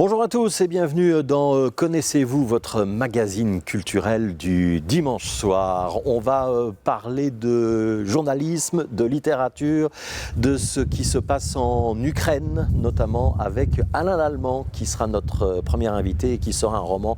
Bonjour à tous et bienvenue dans Connaissez-vous, votre magazine culturel du dimanche soir. On va parler de journalisme, de littérature, de ce qui se passe en Ukraine, notamment avec Alain Lallemand qui sera notre premier invité et qui sort un roman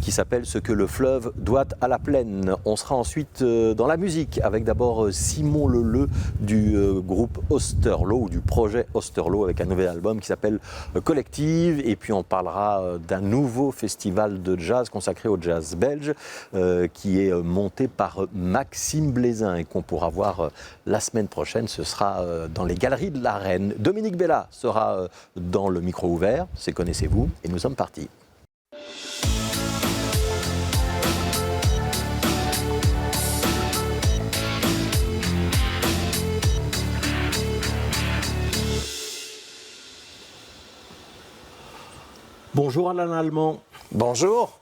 qui s'appelle « Ce que le fleuve doit à la plaine ». On sera ensuite dans la musique avec d'abord Simon Leleu du groupe Osterlo ou du projet Osterlo avec un nouvel album qui s'appelle « Collective ». Et puis on parlera d'un nouveau festival de jazz consacré au jazz belge qui est monté par Maxime Blaisin et qu'on pourra voir la semaine prochaine. Ce sera dans les Galeries de la Reine. Dominique Bella sera dans le micro ouvert, c'est Connaissez-vous, et nous sommes partis. Bonjour Alain Lallemand. Bonjour.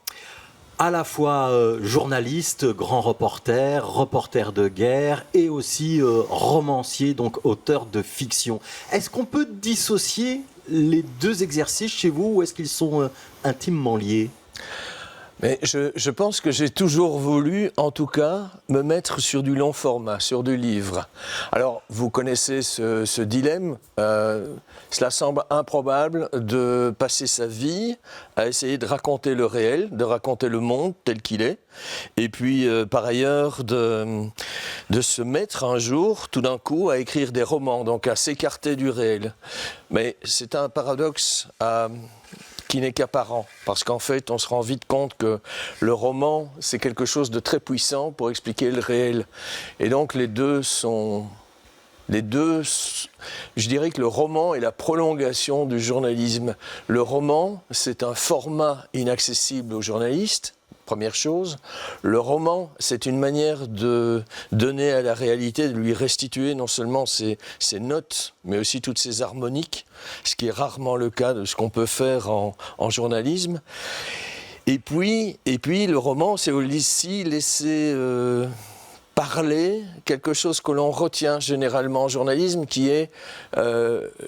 À la fois journaliste, grand reporter de guerre et aussi romancier, donc auteur de fiction. Est-ce qu'on peut dissocier les deux exercices chez vous ou est-ce qu'ils sont intimement liés ? Mais je pense que j'ai toujours voulu, en tout cas, me mettre sur du long format, sur du livre. Alors, vous connaissez ce dilemme. Cela semble improbable de passer sa vie à essayer de raconter le réel, de raconter le monde tel qu'il est, et puis, par ailleurs, de se mettre un jour, tout d'un coup, à écrire des romans, donc à s'écarter du réel. Mais c'est un paradoxe qui n'est qu'apparent, parce qu'en fait, on se rend vite compte que le roman, c'est quelque chose de très puissant pour expliquer le réel. Et donc, je dirais que le roman est la prolongation du journalisme. Le roman, c'est un format inaccessible aux journalistes, première chose. Le roman, c'est une manière de donner à la réalité, de lui restituer non seulement ses notes, mais aussi toutes ses harmoniques, ce qui est rarement le cas de ce qu'on peut faire en journalisme. Et puis, le roman, c'est aussi laisser parler quelque chose que l'on retient généralement en journalisme, qui est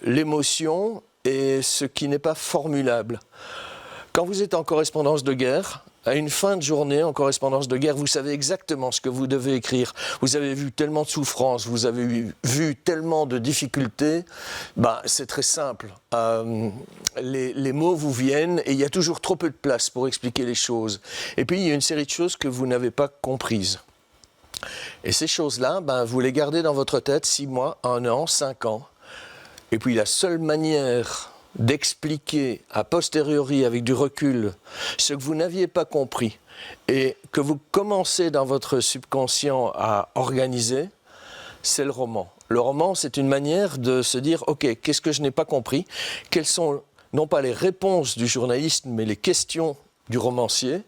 l'émotion et ce qui n'est pas formulable. Quand vous êtes en correspondance de guerre, à une fin de journée en correspondance de guerre, vous savez exactement ce que vous devez écrire. Vous avez vu tellement de souffrances, vous avez vu tellement de difficultés. C'est très simple. Les mots vous viennent et il y a toujours trop peu de place pour expliquer les choses. Et puis, il y a une série de choses que vous n'avez pas comprises. Et ces choses-là, vous les gardez dans votre tête 6 mois, 1 an, 5 ans. Et puis, la seule manière d'expliquer a posteriori avec du recul ce que vous n'aviez pas compris et que vous commencez dans votre subconscient à organiser, c'est le roman. Le roman, c'est une manière de se dire « Ok, qu'est-ce que je n'ai pas compris ? Quelles sont, non pas les réponses du journaliste, mais les questions du romancier ?»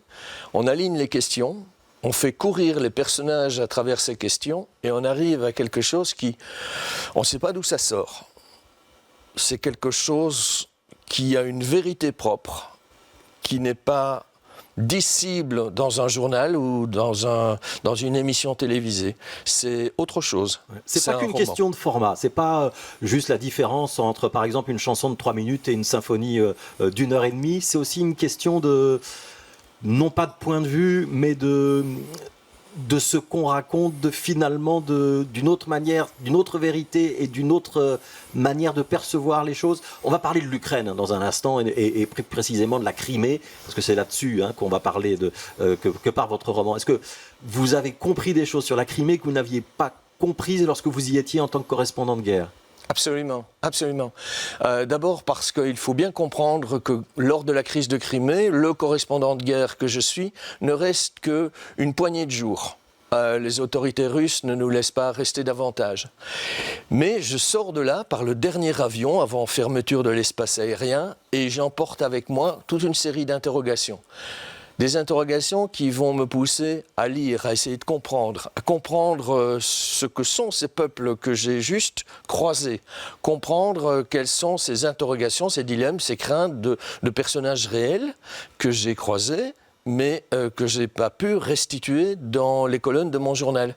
On aligne les questions, on fait courir les personnages à travers ces questions et on arrive à quelque chose qui, on ne sait pas d'où ça sort. C'est quelque chose qui a une vérité propre, qui n'est pas dissible dans un journal ou dans une émission télévisée. C'est autre chose. C'est pas qu'une question de format. C'est pas juste la différence entre, par exemple, une chanson de 3 minutes et une symphonie d'1 heure et demie. C'est aussi une question de, non pas de point de vue, mais de ce qu'on raconte, finalement d'une autre manière, d'une autre vérité et d'une autre manière de percevoir les choses. On va parler de l'Ukraine dans un instant et plus précisément de la Crimée, parce que c'est là-dessus qu'on va parler que par votre roman. Est-ce que vous avez compris des choses sur la Crimée que vous n'aviez pas comprises lorsque vous y étiez en tant que correspondant de guerre ? Absolument, absolument. D'abord parce qu'il faut bien comprendre que lors de la crise de Crimée, le correspondant de guerre que je suis ne reste qu'une poignée de jours. Les autorités russes ne nous laissent pas rester davantage. Mais je sors de là par le dernier avion avant fermeture de l'espace aérien et j'emporte avec moi toute une série d'interrogations. Des interrogations qui vont me pousser à lire, à essayer de comprendre, à comprendre ce que sont ces peuples que j'ai juste croisés, comprendre quelles sont ces interrogations, ces dilemmes, ces craintes de personnages réels que j'ai croisés, mais que je n'ai pas pu restituer dans les colonnes de mon journal.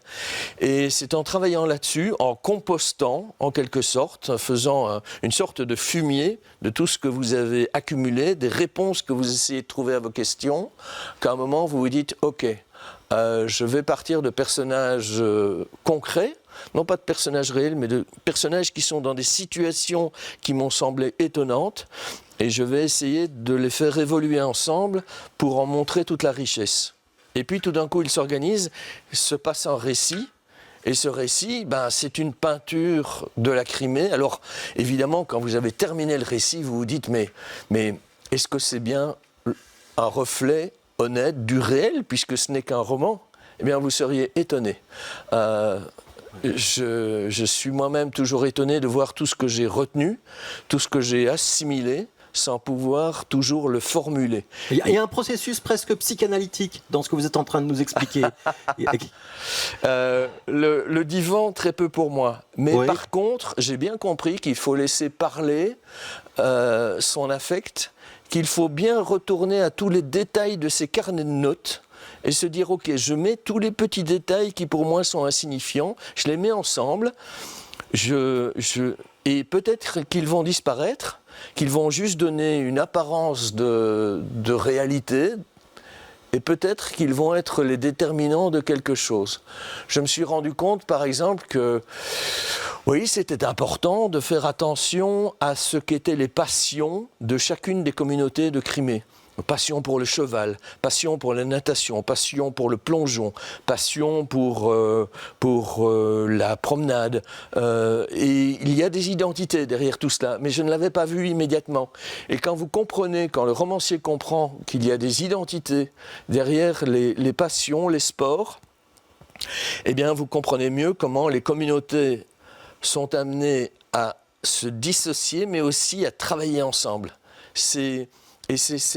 Et c'est en travaillant là-dessus, en compostant en quelque sorte, en faisant une sorte de fumier de tout ce que vous avez accumulé, des réponses que vous essayez de trouver à vos questions, qu'à un moment vous vous dites « Ok, je vais partir de personnages concrets », non pas de personnages réels, mais de personnages qui sont dans des situations qui m'ont semblé étonnantes, et je vais essayer de les faire évoluer ensemble pour en montrer toute la richesse. Et puis tout d'un coup, il s'organise, se passe un récit, et ce récit, c'est une peinture de la Crimée. Alors évidemment, quand vous avez terminé le récit, vous vous dites, mais est-ce que c'est bien un reflet honnête du réel, puisque ce n'est qu'un roman? Eh bien, vous seriez étonné. Je suis moi-même toujours étonné de voir tout ce que j'ai retenu, tout ce que j'ai assimilé, sans pouvoir toujours le formuler. Il y a un processus presque psychanalytique dans ce que vous êtes en train de nous expliquer. Le divan, très peu pour moi. Mais oui. Par contre, j'ai bien compris qu'il faut laisser parler son affect, qu'il faut bien retourner à tous les détails de ses carnets de notes, et se dire, ok, je mets tous les petits détails qui pour moi sont insignifiants, je les mets ensemble, et peut-être qu'ils vont disparaître, qu'ils vont juste donner une apparence de réalité, et peut-être qu'ils vont être les déterminants de quelque chose. Je me suis rendu compte, par exemple, que oui, c'était important de faire attention à ce qu'étaient les passions de chacune des communautés de Crimée. Passion pour le cheval, passion pour la natation, passion pour le plongeon, passion pour la promenade. Et il y a des identités derrière tout cela, mais je ne l'avais pas vu immédiatement. Et quand vous comprenez, quand le romancier comprend qu'il y a des identités derrière les passions, les sports, eh bien vous comprenez mieux comment les communautés sont amenées à se dissocier, mais aussi à travailler ensemble. Et c'est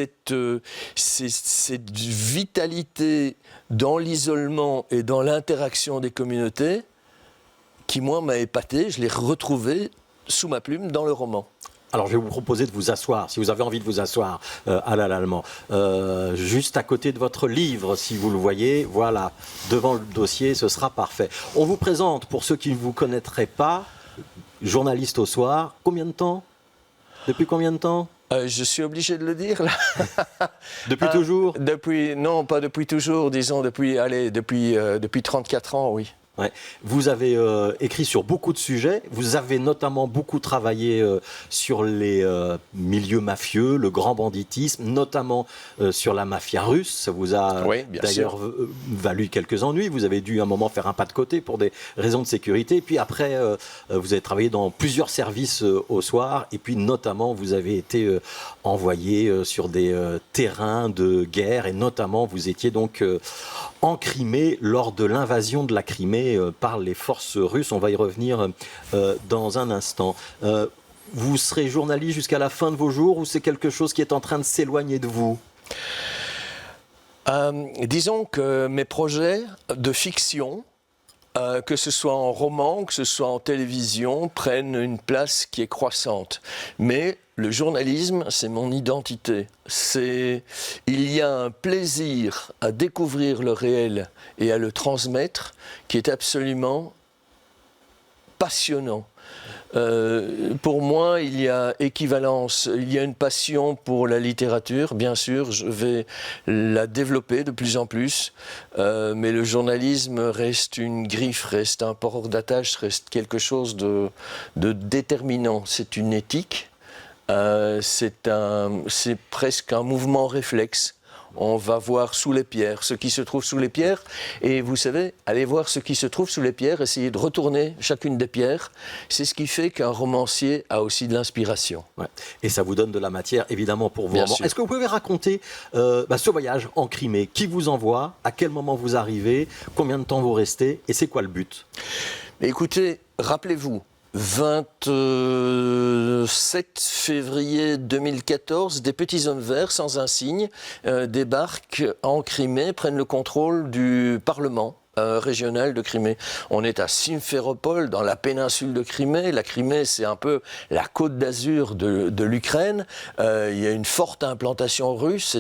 cette vitalité dans l'isolement et dans l'interaction des communautés qui, moi, m'a épaté. Je l'ai retrouvé sous ma plume dans le roman. Alors, je vais vous proposer de vous asseoir, si vous avez envie de vous asseoir à l'allemand, juste à côté de votre livre, si vous le voyez, voilà, devant le dossier, ce sera parfait. On vous présente, pour ceux qui ne vous connaîtraient pas, journaliste au soir, combien de temps? Depuis combien de temps? Je suis obligé de le dire, là. Depuis toujours? Non, pas depuis toujours, disons depuis 34 ans, oui. Ouais. Vous avez écrit sur beaucoup de sujets. Vous avez notamment beaucoup travaillé sur les milieux mafieux, le grand banditisme, notamment sur la mafia russe. Ça vous a d'ailleurs valu quelques ennuis. Vous avez dû à un moment faire un pas de côté pour des raisons de sécurité. Et puis après, vous avez travaillé dans plusieurs services au soir. Et puis notamment, vous avez été envoyé sur des terrains de guerre. Et notamment, vous étiez donc en Crimée lors de l'invasion de la Crimée par les forces russes. On va y revenir dans un instant. Vous serez journaliste jusqu'à la fin de vos jours ou c'est quelque chose qui est en train de s'éloigner de vous? Disons que mes projets de fiction, que ce soit en roman, que ce soit en télévision, prennent une place qui est croissante. Mais le journalisme, c'est mon identité. Il y a un plaisir à découvrir le réel et à le transmettre qui est absolument passionnant. Pour moi, il y a équivalence, il y a une passion pour la littérature, bien sûr, je vais la développer de plus en plus, mais le journalisme reste une griffe, reste un port d'attache, reste quelque chose de déterminant. C'est une éthique, c'est presque un mouvement réflexe. On va voir sous les pierres ce qui se trouve sous les pierres. Et vous savez, allez voir ce qui se trouve sous les pierres, essayez de retourner chacune des pierres. C'est ce qui fait qu'un romancier a aussi de l'inspiration. Ouais. Et ça vous donne de la matière, évidemment, pour vos romans. Est-ce que vous pouvez raconter ce voyage en Crimée? Qui vous envoie? À quel moment vous arrivez? Combien de temps vous restez? Et c'est quoi le but? Écoutez, rappelez-vous, 27 février 2014, des petits hommes verts sans insigne débarquent en Crimée, prennent le contrôle du Parlement régional de Crimée. On est à Simferopol, dans la péninsule de Crimée. La Crimée, c'est un peu la côte d'Azur de l'Ukraine. Il y a une forte implantation russe.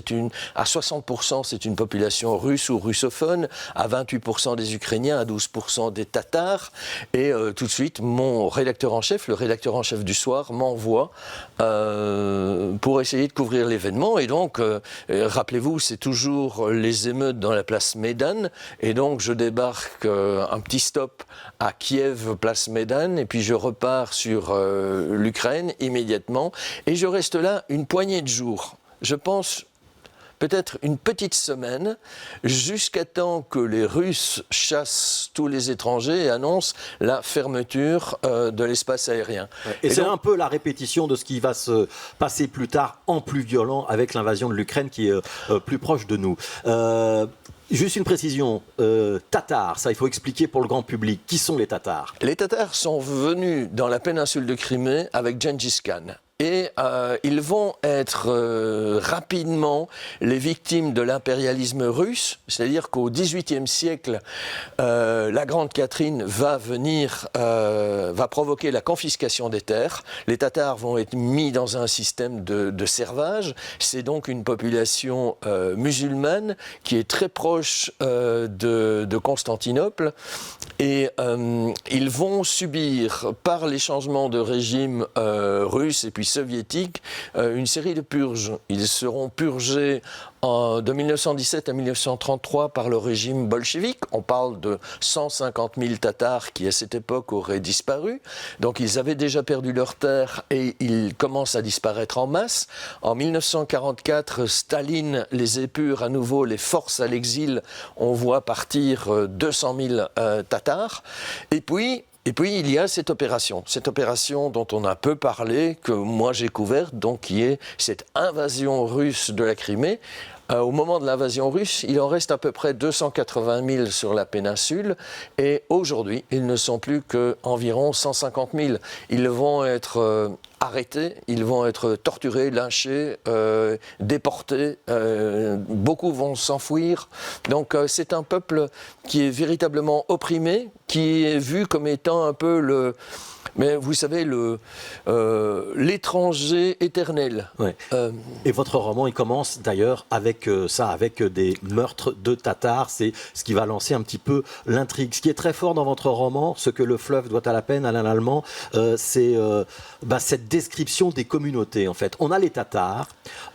À 60%, c'est une population russe ou russophone, à 28% des Ukrainiens, à 12% des Tatars. Et tout de suite, mon rédacteur en chef, le rédacteur en chef du soir, m'envoie pour essayer de couvrir l'événement. Et donc, rappelez-vous, c'est toujours les émeutes dans la place Maidan. Et donc, je débarque un petit stop à Kiev, place Maidan, et puis je repars sur l'Ukraine immédiatement. Et je reste là une poignée de jours. Je pense peut-être une petite semaine, jusqu'à temps que les Russes chassent tous les étrangers et annoncent la fermeture de l'espace aérien. Et c'est donc un peu la répétition de ce qui va se passer plus tard, en plus violent, avec l'invasion de l'Ukraine qui est plus proche de nous. Juste une précision, Tatars, ça il faut expliquer pour le grand public. Qui sont les Tatars ? Les Tatars sont venus dans la péninsule de Crimée avec Gengis Khan. Et ils vont être rapidement les victimes de l'impérialisme russe, c'est-à-dire qu'au XVIIIe siècle, la Grande Catherine va provoquer la confiscation des terres. Les Tatars vont être mis dans un système de servage. C'est donc une population musulmane qui est très proche de Constantinople. Et ils vont subir, par les changements de régime russe et puis soviétique, une série de purges. Ils seront purgés de 1917 à 1933 par le régime bolchevique. On parle de 150 000 Tatars qui, à cette époque, auraient disparu. Donc, ils avaient déjà perdu leurs terres et ils commencent à disparaître en masse. En 1944, Staline les épure à nouveau, les force à l'exil. On voit partir 200 000 Tatars. Et puis, il y a cette opération dont on a peu parlé, que moi j'ai couverte, donc qui est cette invasion russe de la Crimée. Au moment de l'invasion russe, il en reste à peu près 280 000 sur la péninsule et aujourd'hui, ils ne sont plus qu'environ 150 000. Ils vont être arrêtés, ils vont être torturés, lynchés, déportés, beaucoup vont s'enfuir. Donc c'est un peuple qui est véritablement opprimé, qui est vu comme étant un peu mais vous savez, l'étranger éternel. Ouais. Et votre roman, il commence d'ailleurs avec avec des meurtres de Tatars. C'est ce qui va lancer un petit peu l'intrigue. Ce qui est très fort dans votre roman, ce que le fleuve doit à la peine, Alain Lallemand, c'est cette description des communautés, en fait. On a les Tatars,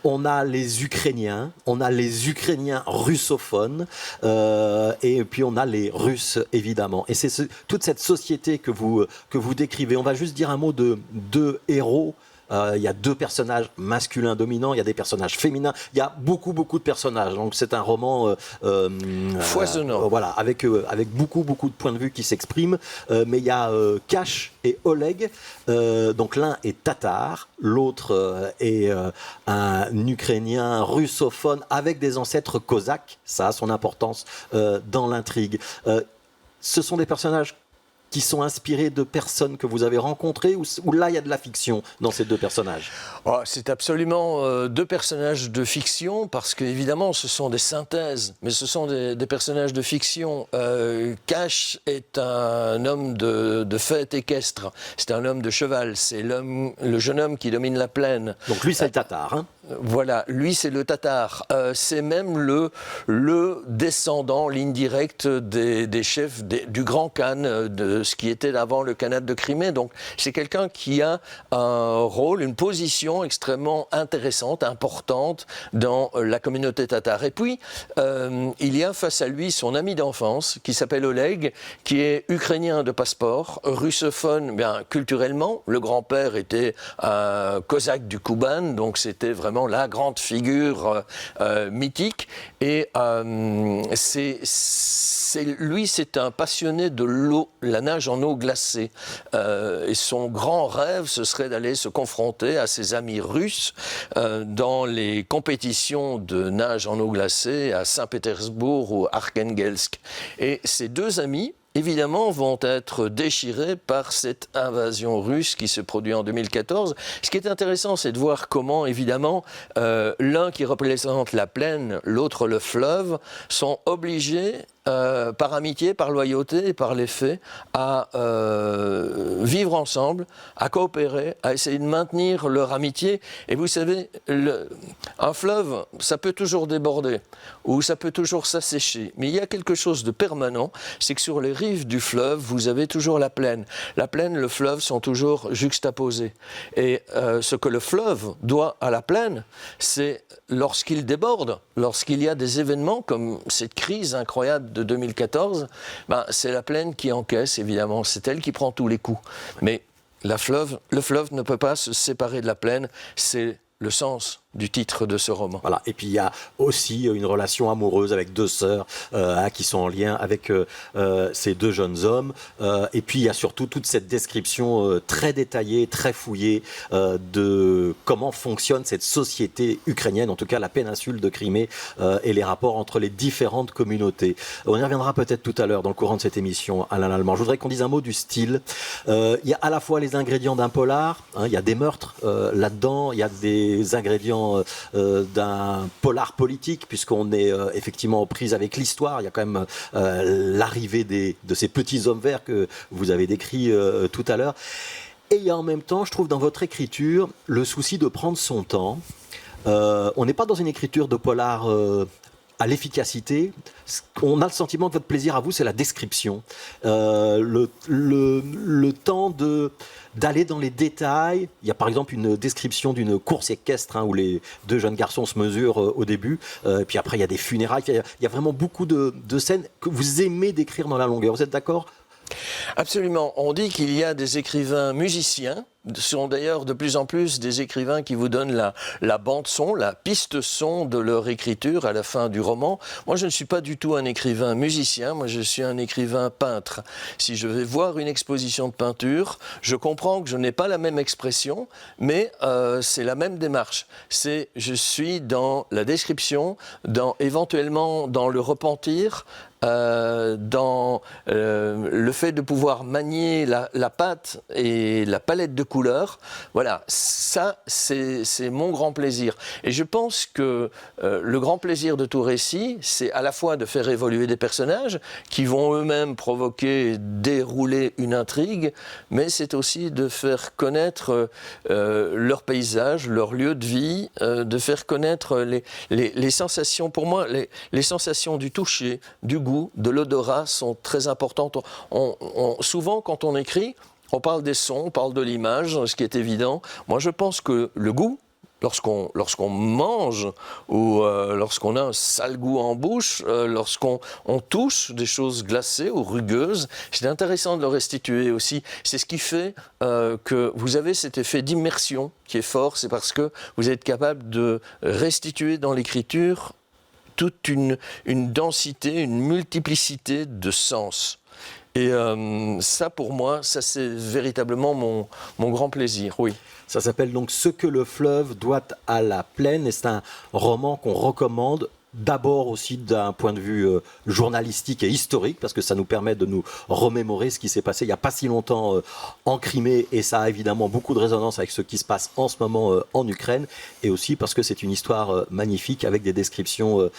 on a les Ukrainiens, on a les Ukrainiens russophones, et puis on a les Russes, évidemment. Et c'est toute cette société que vous décrivez. On va juste dire un mot de deux héros. Il y a deux personnages masculins dominants, il y a des personnages féminins, il y a beaucoup de personnages. Donc c'est un roman foisonnant. Voilà, avec beaucoup de points de vue qui s'expriment. Mais il y a Kash et Oleg. Donc l'un est tatar, l'autre est un Ukrainien russophone avec des ancêtres cosaques. Ça a son importance dans l'intrigue. Ce sont des personnages qui sont inspirés de personnes que vous avez rencontrées, ou là il y a de la fiction dans ces deux personnages ? C'est absolument deux personnages de fiction, parce qu'évidemment ce sont des synthèses, mais ce sont des personnages de fiction. Kash est un homme de fête équestre, c'est un homme de cheval, c'est le jeune homme qui domine la plaine. Donc lui c'est le tatar, hein ? Voilà, lui c'est le tatar. C'est même le descendant, ligne directe des chefs du grand Khan, de ce qui était avant le Khanat de Crimée. Donc c'est quelqu'un qui a un rôle, une position extrêmement intéressante, importante dans la communauté tatare. Et puis il y a face à lui son ami d'enfance qui s'appelle Oleg, qui est ukrainien de passeport, russophone culturellement. Le grand-père était un cosaque du Kouban, donc c'était vraiment la grande figure mythique. Et lui, c'est un passionné de l'eau, la nage en eau glacée. Et son grand rêve, ce serait d'aller se confronter à ses amis russes dans les compétitions de nage en eau glacée à Saint-Pétersbourg ou Arkhangelsk. Et ces deux amis, évidemment, vont être déchirés par cette invasion russe qui se produit en 2014. Ce qui est intéressant, c'est de voir comment, évidemment, l'un qui représente la plaine, l'autre le fleuve, sont obligés par amitié, par loyauté et par les faits, à vivre ensemble, à coopérer, à essayer de maintenir leur amitié. Et vous savez, un fleuve, ça peut toujours déborder, ou ça peut toujours s'assécher. Mais il y a quelque chose de permanent, c'est que sur les rives du fleuve, vous avez toujours la plaine. La plaine, le fleuve sont toujours juxtaposés. Et ce que le fleuve doit à la plaine, c'est lorsqu'il déborde, lorsqu'il y a des événements comme cette crise incroyable de 2014, c'est la plaine qui encaisse, évidemment. C'est elle qui prend tous les coups. Mais le fleuve ne peut pas se séparer de la plaine. C'est le sens du titre de ce roman. Voilà. Et puis il y a aussi une relation amoureuse avec deux sœurs qui sont en lien avec ces deux jeunes hommes. Et puis il y a surtout toute cette description très détaillée, très fouillée de comment fonctionne cette société ukrainienne, en tout cas la péninsule de Crimée et les rapports entre les différentes communautés. On y reviendra peut-être tout à l'heure dans le courant de cette émission, Alain Lallemand. Je voudrais qu'on dise un mot du style. Il y a à la fois les ingrédients d'un polar, il y a des meurtres là-dedans, il y a des ingrédients d'un polar politique, puisqu'on est effectivement aux prises avec l'histoire. Il y a quand même l'arrivée de ces petits hommes verts que vous avez décrits tout à l'heure. Et il y a en même temps, je trouve dans votre écriture, le souci de prendre son temps. On n'est pas dans une écriture de polar à l'efficacité. On a le sentiment que votre plaisir à vous, c'est la description. Le temps d'aller dans les détails. Il y a par exemple une description d'une course équestre où les deux jeunes garçons se mesurent au début. Puis après, il y a des funérailles. Il y a vraiment beaucoup de scènes que vous aimez décrire dans la longueur. Vous êtes d'accord ? Absolument. On dit qu'il y a des écrivains musiciens. Ce sont d'ailleurs de plus en plus des écrivains qui vous donnent la bande-son, la piste-son de leur écriture à la fin du roman. Moi, je ne suis pas du tout un écrivain musicien, moi je suis un écrivain peintre. Si je vais voir une exposition de peinture, je comprends que je n'ai pas la même expression, mais c'est la même démarche. Je suis dans la description, éventuellement dans le repentir, dans le fait de pouvoir manier la pâte et la palette de couleurs. Voilà, ça c'est mon grand plaisir. Et je pense que le grand plaisir de tout récit, c'est à la fois de faire évoluer des personnages qui vont eux-mêmes provoquer, dérouler une intrigue, mais c'est aussi de faire connaître leur paysage, leur lieu de vie, de faire connaître les sensations. Pour moi, les sensations du toucher, du goût, de l'odorat sont très importantes. Souvent, quand on écrit, on parle des sons, on parle de l'image, ce qui est évident. Moi, je pense que le goût, lorsqu'on mange ou lorsqu'on a un sale goût en bouche, lorsqu'on touche des choses glacées ou rugueuses, c'est intéressant de le restituer aussi. C'est ce qui fait que vous avez cet effet d'immersion qui est fort. C'est parce que vous êtes capable de restituer dans l'écriture toute une densité, une multiplicité de sens. Et ça, pour moi, ça c'est véritablement mon grand plaisir, oui. Ça s'appelle donc « Ce que le fleuve doit à la plaine » et c'est un roman qu'on recommande d'abord aussi d'un point de vue journalistique et historique, parce que ça nous permet de nous remémorer ce qui s'est passé il n'y a pas si longtemps en Crimée, et ça a évidemment beaucoup de résonance avec ce qui se passe en ce moment en Ukraine, et aussi parce que c'est une histoire magnifique avec des descriptions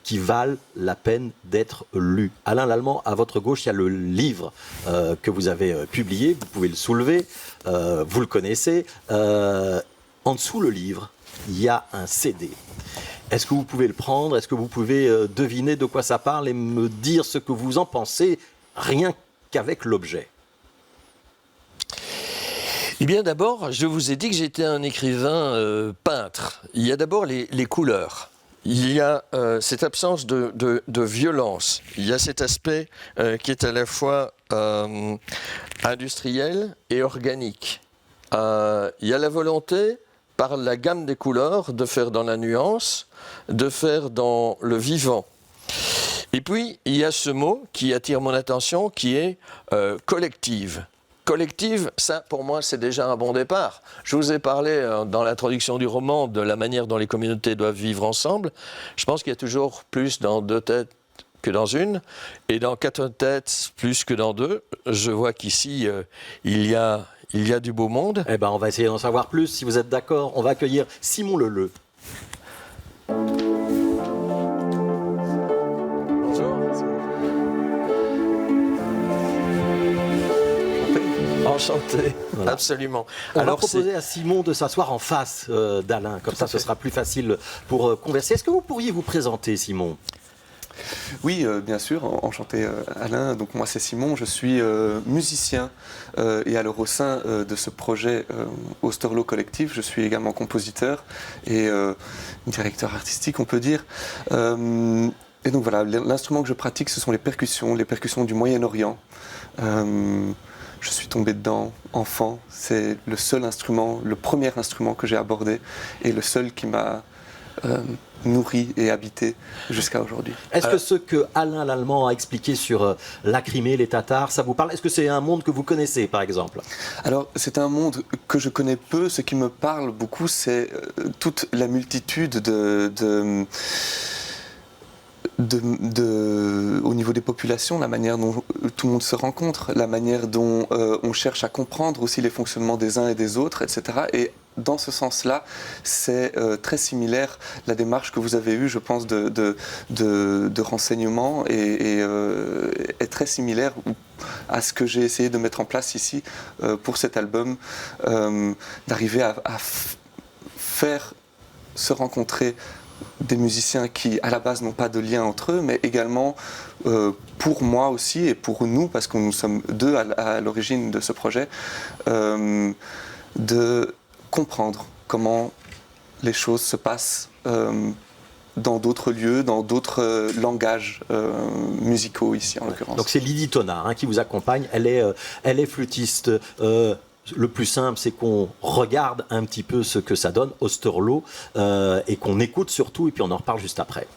qui valent la peine d'être lues. Alain Lallemand, à votre gauche, il y a le livre que vous avez publié, vous pouvez le soulever, vous le connaissez. En dessous le livre, il y a un CD. Est-ce que vous pouvez le prendre? Est-ce que vous pouvez deviner de quoi ça parle et me dire ce que vous en pensez, rien qu'avec l'objet? Eh bien d'abord, je vous ai dit que j'étais un écrivain peintre. Il y a d'abord les couleurs. Il y a cette absence de violence. Il y a cet aspect qui est à la fois industriel et organique. Il y a la volonté, par la gamme des couleurs, de faire dans la nuance, de faire dans le vivant. Et puis, il y a ce mot qui attire mon attention, qui est collective. Collective, ça, pour moi, c'est déjà un bon départ. Je vous ai parlé dans l'introduction du roman de la manière dont les communautés doivent vivre ensemble. Je pense qu'il y a toujours plus dans deux têtes que dans une, et dans quatre têtes plus que dans deux. Je vois qu'ici, il y a du beau monde. Eh ben, on va essayer d'en savoir plus. Si vous êtes d'accord, on va accueillir Simon Leleu. Bonjour. Enchanté, Voilà. absolument. On va Alors, proposer à Simon de s'asseoir en face d'Alain, comme ça ce sera plus facile pour converser. Est-ce que vous pourriez vous présenter, Simon ? Oui, bien sûr, enchanté Alain. Donc moi c'est Simon, je suis musicien et alors au sein de ce projet Osterlo Collectif, je suis également compositeur et directeur artistique on peut dire. Et donc voilà, l'instrument que je pratique ce sont les percussions du Moyen-Orient. Je suis tombé dedans enfant, c'est le seul instrument, le premier instrument que j'ai abordé et le seul qui m'a nourri et habité jusqu'à aujourd'hui. Est-ce que ce que Alain l'Allemand a expliqué sur la Crimée, les Tatars, ça vous parle ? Est-ce que c'est un monde que vous connaissez, par exemple ? Alors, c'est un monde que je connais peu. Ce qui me parle beaucoup, c'est toute la multitude au niveau des populations, la manière dont tout le monde se rencontre, la manière dont on cherche à comprendre aussi les fonctionnements des uns et des autres, etc. Et dans ce sens-là, c'est très similaire la démarche que vous avez eue, je pense, de renseignement et est très similaire à ce que j'ai essayé de mettre en place ici pour cet album, d'arriver à faire se rencontrer des musiciens qui, à la base, n'ont pas de lien entre eux, mais également pour moi aussi et pour nous, parce que nous sommes deux à l'origine de ce projet, de comprendre comment les choses se passent dans d'autres lieux, dans d'autres langages musicaux ici en l'occurrence. Donc c'est Lydie Tonard qui vous accompagne, elle est flûtiste. Le plus simple, c'est qu'on regarde un petit peu ce que ça donne, Osterlo, et qu'on écoute surtout, et puis on en reparle juste après.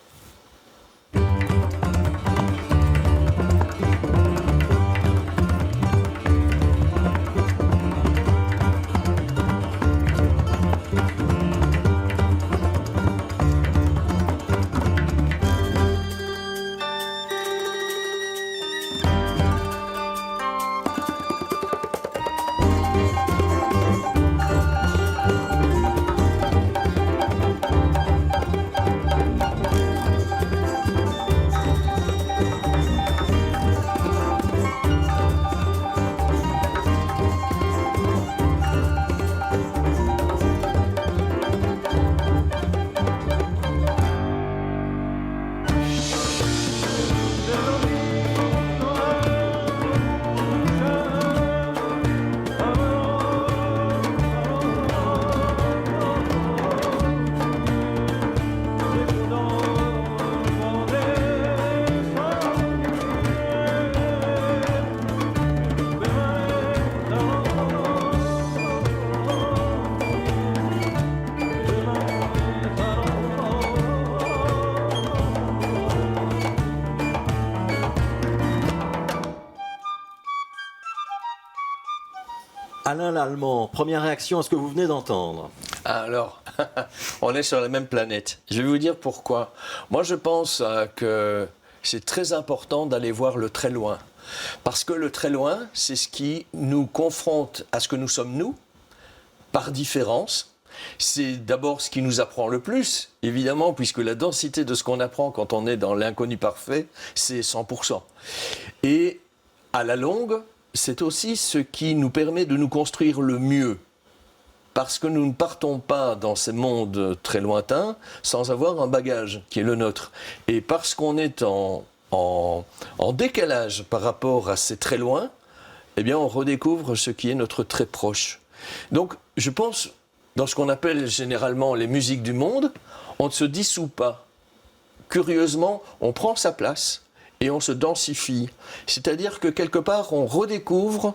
Alain l'Allemand, première réaction à ce que vous venez d'entendre. Alors, on est sur la même planète. Je vais vous dire pourquoi. Moi, je pense que c'est très important d'aller voir le très loin. Parce que le très loin, c'est ce qui nous confronte à ce que nous sommes nous, par différence. C'est d'abord ce qui nous apprend le plus, évidemment, puisque la densité de ce qu'on apprend quand on est dans l'inconnu parfait, c'est 100%. Et à la longue, c'est aussi ce qui nous permet de nous construire le mieux. Parce que nous ne partons pas dans ces mondes très lointains sans avoir un bagage qui est le nôtre. Et parce qu'on est en décalage par rapport à ces très loin, eh bien on redécouvre ce qui est notre très proche. Donc je pense, dans ce qu'on appelle généralement les musiques du monde, on ne se dissout pas. Curieusement, on prend sa place et on se densifie. C'est-à-dire que quelque part, on redécouvre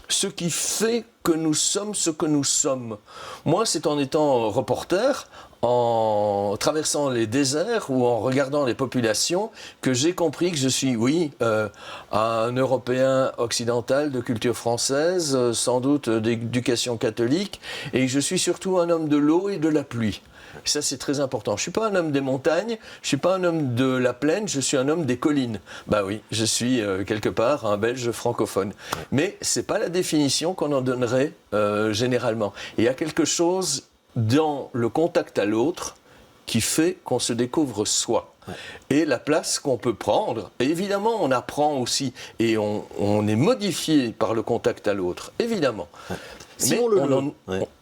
ce qui fait que nous sommes ce que nous sommes. Moi, c'est en étant reporter, en traversant les déserts ou en regardant les populations, que j'ai compris que je suis, oui, un Européen occidental de culture française, sans doute d'éducation catholique, et je suis surtout un homme de l'eau et de la pluie. Ça, c'est très important. Je ne suis pas un homme des montagnes, je ne suis pas un homme de la plaine, je suis un homme des collines. Bah oui, je suis quelque part un Belge francophone. Mais ce n'est pas la définition qu'on en donnerait généralement. Et il y a quelque chose dans le contact à l'autre qui fait qu'on se découvre soi. et la place qu'on peut prendre. Et évidemment, on apprend aussi et on est modifié par le contact à l'autre, évidemment. Mais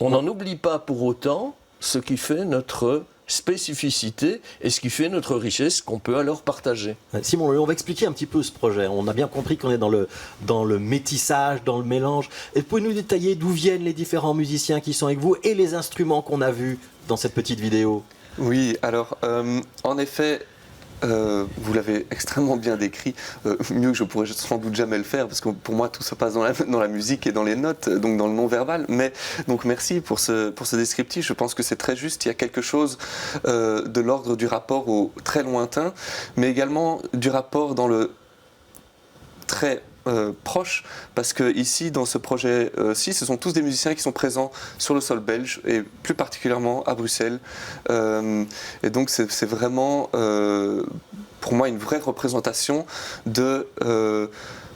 on n'en oublie pas pour autant ce qui fait notre spécificité et ce qui fait notre richesse qu'on peut alors partager. Simon Leleu, on va expliquer un petit peu ce projet. On a bien compris qu'on est dans le métissage, dans le mélange. Et pouvez-nous détailler d'où viennent les différents musiciens qui sont avec vous et les instruments qu'on a vus dans cette petite vidéo? Oui, alors en effet, vous l'avez extrêmement bien décrit, mieux que je pourrais sans doute jamais le faire, parce que pour moi tout se passe dans la musique et dans les notes, donc dans le non-verbal. Mais donc merci pour ce descriptif, je pense que c'est très juste. Il y a quelque chose de l'ordre du rapport au très lointain, mais également du rapport dans le très proche, parce que ici dans ce projet-ci, ce sont tous des musiciens qui sont présents sur le sol belge et plus particulièrement à Bruxelles. Et donc c'est vraiment pour moi une vraie représentation de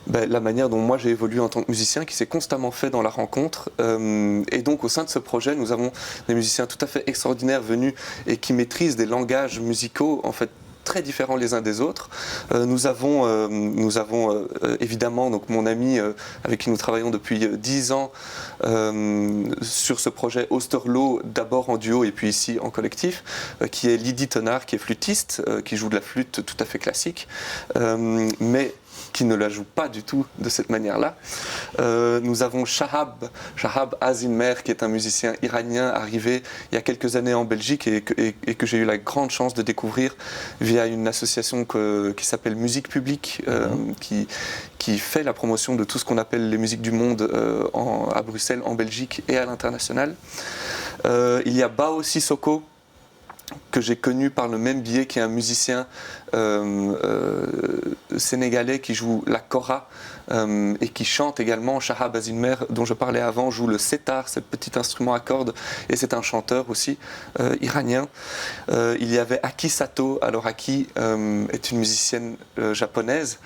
la manière dont moi j'ai évolué en tant que musicien, qui s'est constamment fait dans la rencontre. Et donc au sein de ce projet, nous avons des musiciens tout à fait extraordinaires venus et qui maîtrisent des langages musicaux en fait très différents les uns des autres. Nous avons évidemment donc mon ami avec qui nous travaillons depuis 10 ans sur ce projet Osterlo, d'abord en duo et puis ici en collectif, qui est Lydie Tonard, qui est flûtiste, qui joue de la flûte tout à fait classique, mais qui ne la joue pas du tout de cette manière-là. Nous avons Shahab Azinmer, qui est un musicien iranien arrivé il y a quelques années en Belgique et que j'ai eu la grande chance de découvrir via une association qui s'appelle Musique Publique, qui fait la promotion de tout ce qu'on appelle les musiques du monde à Bruxelles, en Belgique et à l'international. Il y a Bao Sissoko, que j'ai connu par le même biais, qui est un musicien sénégalais qui joue la kora et qui chante également. Shahab Azinmer, dont je parlais avant, joue le setar, ce petit instrument à cordes, et c'est un chanteur aussi iranien. Il y avait Aki Sato. Alors Aki est une musicienne japonaise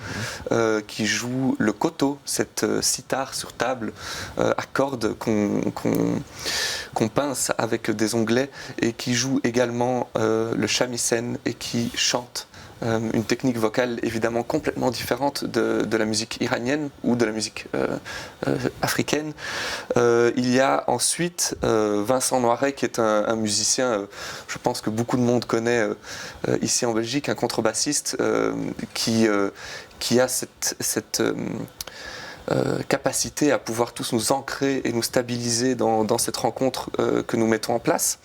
qui joue le koto, cette sitar sur table à cordes qu'on pince avec des onglets, et qui joue également le shamisen et qui chante. Une technique vocale évidemment complètement différente de la musique iranienne ou de la musique africaine. Il y a ensuite Vincent Noiret, qui est un musicien, je pense que beaucoup de monde connaît ici en Belgique, un contrebassiste qui a cette capacité à pouvoir tous nous ancrer et nous stabiliser dans cette rencontre que nous mettons en place.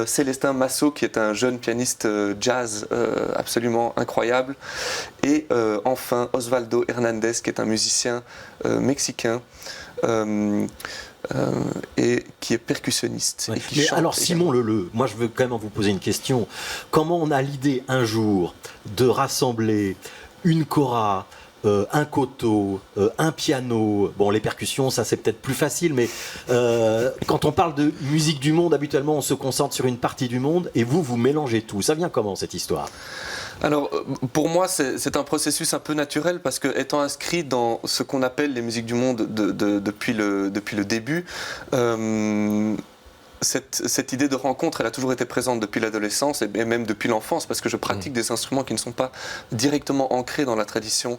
Célestin Massot, qui est un jeune pianiste jazz absolument incroyable. Et enfin Osvaldo Hernandez, qui est un musicien mexicain et qui est percussionniste. Ouais. Et qui Mais chante alors Simon Leleu, moi je veux quand même vous poser une question. Comment on a l'idée un jour de rassembler une kora, un koto, un piano, bon les percussions ça c'est peut-être plus facile, mais quand on parle de musique du monde, habituellement on se concentre sur une partie du monde, et vous mélangez tout. Ça vient comment cette histoire ? Alors, pour moi, c'est un processus un peu naturel, parce que étant inscrit dans ce qu'on appelle les musiques du monde depuis le début, cette idée de rencontre, elle a toujours été présente depuis l'adolescence et même depuis l'enfance, parce que je pratique des instruments qui ne sont pas directement ancrés dans la tradition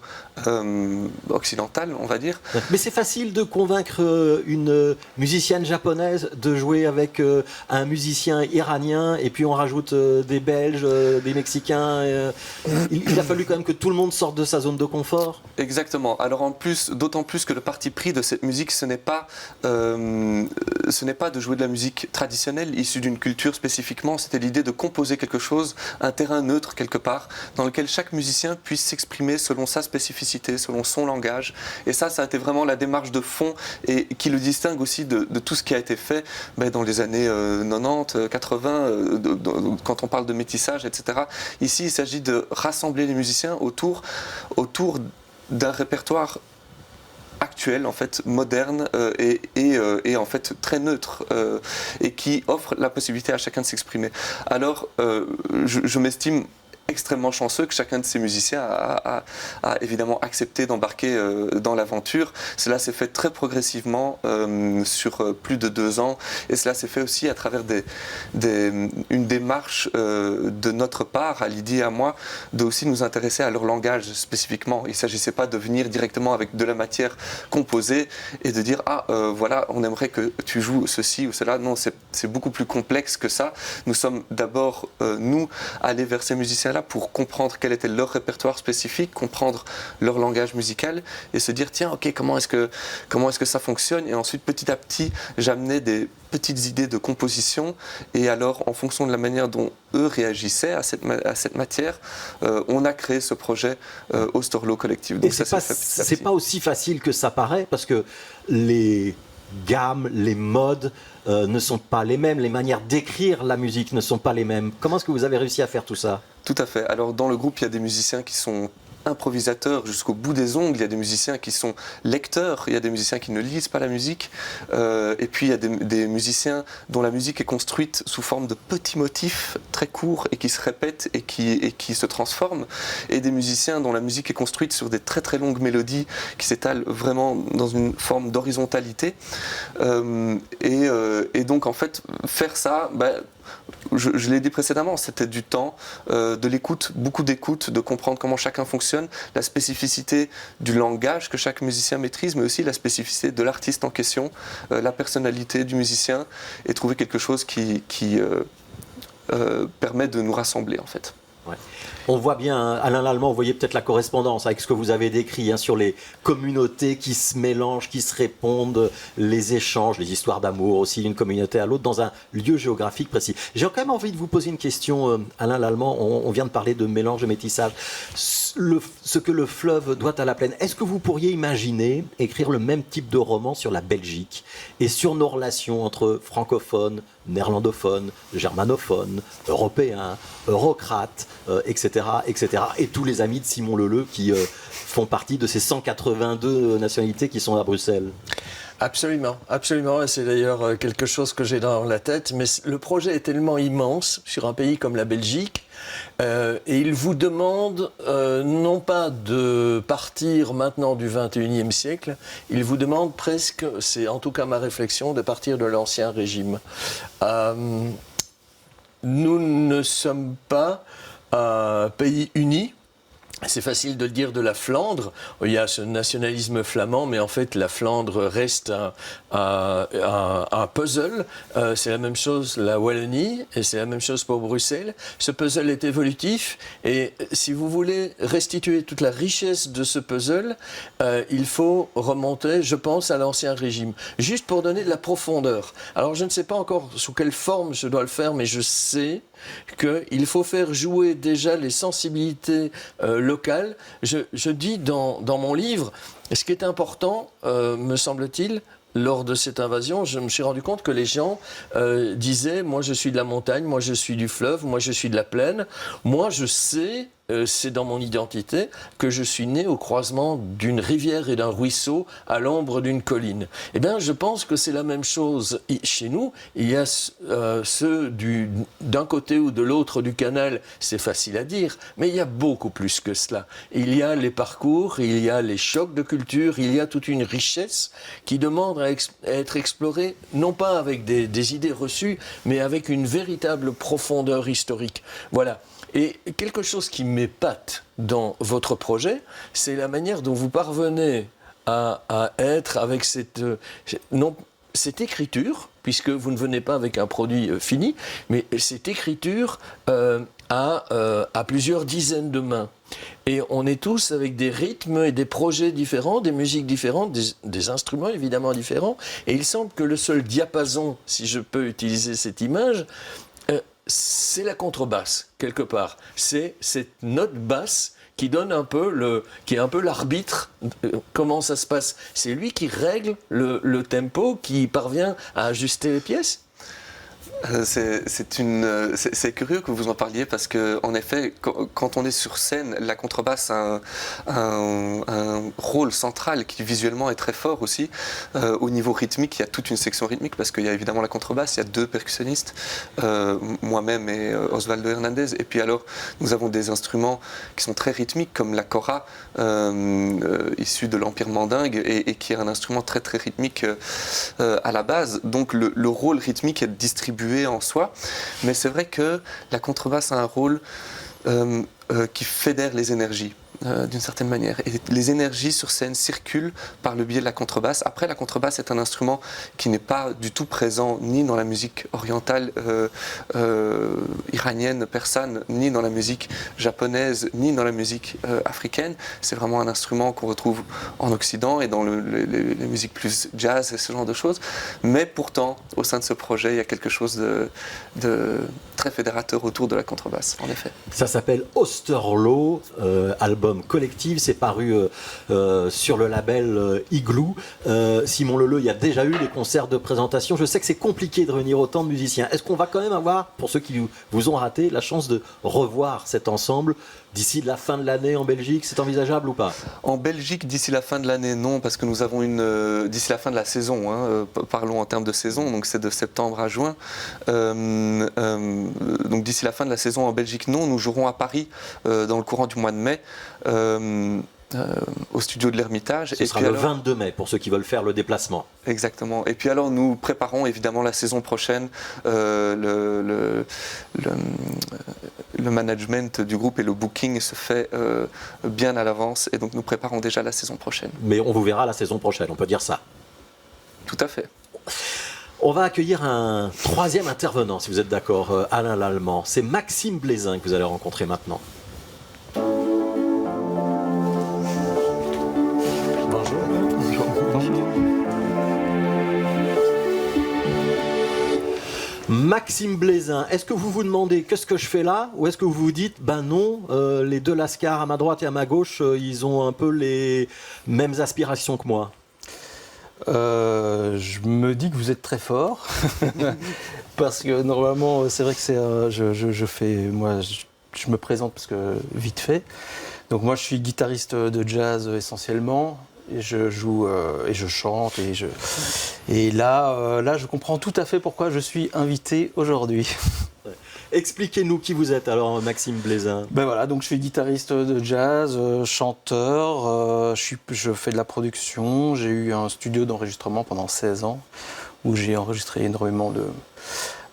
occidentale, on va dire. Mais c'est facile de convaincre une musicienne japonaise de jouer avec un musicien iranien, et puis on rajoute des Belges, des Mexicains. Il a fallu quand même que tout le monde sorte de sa zone de confort. Exactement. Alors en plus, d'autant plus que le parti pris de cette musique, ce n'est pas de jouer de la musique traditionnelle, issue d'une culture spécifiquement. C'était l'idée de composer quelque chose, un terrain neutre quelque part, dans lequel chaque musicien puisse s'exprimer selon sa spécificité, selon son langage. Et ça a été vraiment la démarche de fond, et qui le distingue aussi de tout ce qui a été fait dans les années 90, 80, quand on parle de métissage, etc. Ici, il s'agit de rassembler les musiciens autour d'un répertoire actuel, en fait, moderne et en fait très neutre, et qui offre la possibilité à chacun de s'exprimer. Alors, je m'estime extrêmement chanceux que chacun de ces musiciens a évidemment accepté d'embarquer dans l'aventure. Cela s'est fait très progressivement sur plus de 2 ans, et cela s'est fait aussi à travers une démarche de notre part, à Lydie et à moi, de aussi nous intéresser à leur langage spécifiquement. Il ne s'agissait pas de venir directement avec de la matière composée et de dire voilà, on aimerait que tu joues ceci ou cela. Non, c'est beaucoup plus complexe que ça. Nous sommes d'abord, nous, allés vers ces musiciens-là pour comprendre quel était leur répertoire spécifique, comprendre leur langage musical et se dire, tiens, ok, comment est-ce que ça fonctionne? Et ensuite, petit à petit, j'amenais des petites idées de composition, et alors, en fonction de la manière dont eux réagissaient à cette matière, on a créé ce projet Ostorlo Collective. Donc et c'est pas aussi facile que ça paraît, parce que les gammes, les modes ne sont pas les mêmes, les manières d'écrire la musique ne sont pas les mêmes. Comment est-ce que vous avez réussi à faire tout ça? Tout à fait. Alors dans le groupe, il y a des musiciens qui sont improvisateurs jusqu'au bout des ongles, il y a des musiciens qui sont lecteurs, il y a des musiciens qui ne lisent pas la musique, et puis il y a des musiciens dont la musique est construite sous forme de petits motifs très courts et qui se répètent et qui se transforment, et des musiciens dont la musique est construite sur des très très longues mélodies qui s'étalent vraiment dans une forme d'horizontalité, et donc en fait faire ça, je l'ai dit précédemment, c'était du temps, de l'écoute, beaucoup d'écoute, de comprendre comment chacun fonctionne, la spécificité du langage que chaque musicien maîtrise, mais aussi la spécificité de l'artiste en question, la personnalité du musicien, et trouver quelque chose qui permet de nous rassembler en fait. Ouais. On voit bien, Alain Lallemand, vous voyez peut-être la correspondance avec ce que vous avez décrit sur les communautés qui se mélangent, qui se répondent, les échanges, les histoires d'amour aussi d'une communauté à l'autre dans un lieu géographique précis. J'ai quand même envie de vous poser une question, Alain Lallemand. On vient de parler de mélange, de métissage. Ce que le fleuve doit à la plaine, est-ce que vous pourriez imaginer écrire le même type de roman sur la Belgique et sur nos relations entre francophones, néerlandophones, germanophones, européens, eurocrates, etc., etc. Et tous les amis de Simon Leleu qui font partie de ces 182 nationalités qui sont à Bruxelles? Absolument, absolument. Et c'est d'ailleurs quelque chose que j'ai dans la tête. Mais le projet est tellement immense sur un pays comme la Belgique. Et il vous demande non pas de partir maintenant du 21e siècle, il vous demande presque, c'est en tout cas ma réflexion, de partir de l'ancien régime. Nous ne sommes pas un pays uni. C'est facile de le dire de la Flandre, il y a ce nationalisme flamand, mais en fait la Flandre reste un puzzle. C'est la même chose la Wallonie, et c'est la même chose pour Bruxelles. Ce puzzle est évolutif, et si vous voulez restituer toute la richesse de ce puzzle, il faut remonter, je pense, à l'ancien régime, juste pour donner de la profondeur. Alors je ne sais pas encore sous quelle forme je dois le faire, mais je sais qu'il faut faire jouer déjà les sensibilités locales. Je dis dans mon livre, ce qui est important, me semble-t-il, lors de cette invasion, je me suis rendu compte que les gens disaient « moi je suis de la montagne, moi je suis du fleuve, moi je suis de la plaine, moi je sais... » c'est dans mon identité que je suis né au croisement d'une rivière et d'un ruisseau à l'ombre d'une colline. Eh bien, je pense que c'est la même chose chez nous. Il y a ceux d'un côté ou de l'autre du canal, c'est facile à dire, mais il y a beaucoup plus que cela. Il y a les parcours, il y a les chocs de culture, il y a toute une richesse qui demande à être explorée, non pas avec des idées reçues, mais avec une véritable profondeur historique. Voilà. Et quelque chose qui m'épate dans votre projet, c'est la manière dont vous parvenez à être avec cette écriture, puisque vous ne venez pas avec un produit fini, mais cette écriture à plusieurs dizaines de mains. Et on est tous avec des rythmes et des projets différents, des musiques différentes, des instruments évidemment différents. Et il semble que le seul diapason, si je peux utiliser cette image, c'est la contrebasse, quelque part. C'est cette note basse qui donne qui est un peu l'arbitre. Comment ça se passe? C'est lui qui règle le tempo, qui parvient à ajuster les pièces? C'est curieux que vous en parliez parce que, en effet, quand on est sur scène, la contrebasse a un rôle central qui visuellement est très fort aussi. Au niveau rythmique, il y a toute une section rythmique parce qu'il y a évidemment la contrebasse, il y a 2 percussionnistes, moi-même et Osvaldo Hernandez. Et puis alors, nous avons des instruments qui sont très rythmiques comme la kora, issu de l'Empire mandingue et qui est un instrument très très rythmique à la base. Donc le rôle rythmique est distribué en soi, mais c'est vrai que la contrebasse a un rôle qui fédère les énergies. D'une certaine manière. Et les énergies sur scène circulent par le biais de la contrebasse. Après, la contrebasse est un instrument qui n'est pas du tout présent ni dans la musique orientale iranienne, persane, ni dans la musique japonaise, ni dans la musique africaine. C'est vraiment un instrument qu'on retrouve en Occident et dans les musiques plus jazz et ce genre de choses. Mais pourtant, au sein de ce projet, il y a quelque chose de très fédérateur autour de la contrebasse, en effet. Ça s'appelle Osterlo, album collectif, c'est paru sur le label Igloo. Simon Leleu, il y a déjà eu des concerts de présentation. Je sais que c'est compliqué de réunir autant de musiciens. Est-ce qu'on va quand même avoir, pour ceux qui vous ont raté, la chance de revoir cet ensemble d'ici la fin de l'année en Belgique? C'est envisageable ou pas? En Belgique, d'ici la fin de l'année, non, parce que nous avons d'ici la fin de la saison, parlons en termes de saison, donc c'est de septembre à juin. Donc d'ici la fin de la saison en Belgique, non. Nous jouerons à Paris dans le courant du mois de mai. Au studio de l'Ermitage. Ce sera le 22 mai pour ceux qui veulent faire le déplacement. Exactement. Et puis alors nous préparons évidemment la saison prochaine. Le management du groupe et le booking se fait bien à l'avance et donc nous préparons déjà la saison prochaine. Mais on vous verra la saison prochaine, on peut dire ça. Tout à fait. On va accueillir un troisième intervenant, si vous êtes d'accord, Alain Lallemand. C'est Maxime Blaisin que vous allez rencontrer maintenant. Maxime Blaisin, est-ce que vous vous demandez qu'est-ce que je fais là? Ou est-ce que vous vous dites, ben non, les deux lascars à ma droite et à ma gauche, ils ont un peu les mêmes aspirations que moi? Je me dis que vous êtes très fort. Parce que normalement, c'est vrai que je me présente parce que vite fait. Donc moi, je suis guitariste de jazz essentiellement. Et je joue et je chante et là, je comprends tout à fait pourquoi je suis invité aujourd'hui. Expliquez-nous qui vous êtes alors, Maxime Blaisin. Ben voilà, donc je suis guitariste de jazz, chanteur, je fais de la production. J'ai eu un studio d'enregistrement pendant 16 ans où j'ai enregistré énormément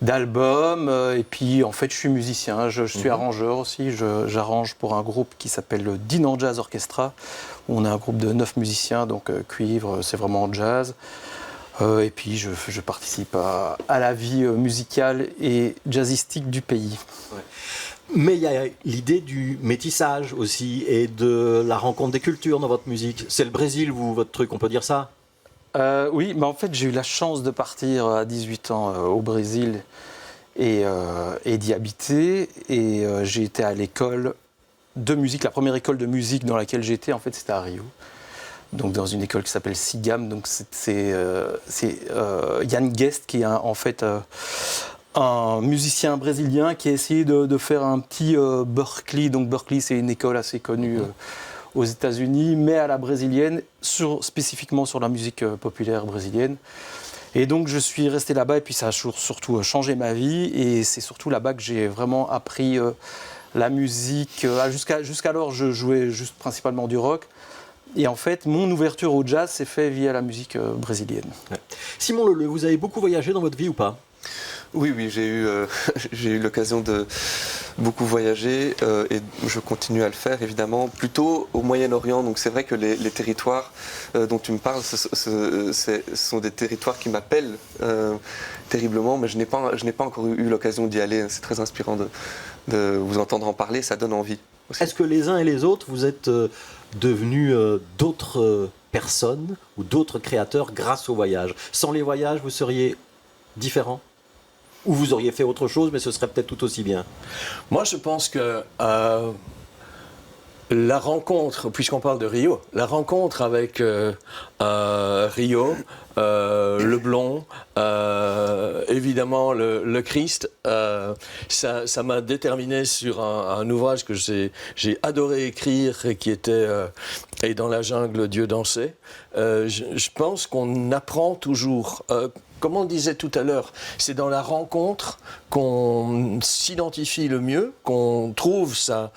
d'albums et puis en fait je suis musicien, je suis arrangeur aussi, j'arrange pour un groupe qui s'appelle le Dinan Jazz Orchestra où on a un groupe de 9 musiciens, donc cuivre, c'est vraiment jazz et puis je participe à la vie musicale et jazzistique du pays. Ouais. Mais il y a l'idée du métissage aussi et de la rencontre des cultures dans votre musique. C'est le Brésil, votre truc, on peut dire ça? Oui, mais en fait j'ai eu la chance de partir à 18 ans au Brésil et d'y habiter. Et j'ai été à l'école de musique, la première école de musique dans laquelle j'étais, en fait c'était à Rio. Donc dans une école qui s'appelle SIGAM. Donc c'est Jan Guest qui est en fait un musicien brésilien qui a essayé de faire un petit Berklee. Donc Berklee c'est une école assez connue aux États-Unis, mais à la brésilienne, spécifiquement sur la musique populaire brésilienne. Et donc je suis resté là-bas et puis ça a surtout changé ma vie et c'est surtout là-bas que j'ai vraiment appris la musique. Jusqu'alors je jouais juste principalement du rock et en fait mon ouverture au jazz s'est faite via la musique brésilienne. Ouais. Simon Leleu, vous avez beaucoup voyagé dans votre vie ou pas? Oui, j'ai eu l'occasion de beaucoup voyager et je continue à le faire évidemment, plutôt au Moyen-Orient. Donc c'est vrai que les territoires dont tu me parles, ce sont des territoires qui m'appellent terriblement, mais je n'ai pas encore eu l'occasion d'y aller. C'est très inspirant de vous entendre en parler, ça donne envie aussi. Est-ce que les uns et les autres, vous êtes devenus d'autres personnes ou d'autres créateurs grâce au voyage? Sans les voyages, vous seriez différents? Ou vous auriez fait autre chose, mais ce serait peut-être tout aussi bien? Moi, je pense que La rencontre, puisqu'on parle de Rio, la rencontre avec Rio, le blond, évidemment le Christ, ça m'a déterminé sur un ouvrage que j'ai adoré écrire et qui était Et dans la jungle, Dieu dansait. Je pense qu'on apprend toujours. Comme on le disait tout à l'heure, c'est dans la rencontre qu'on s'identifie le mieux, qu'on trouve sa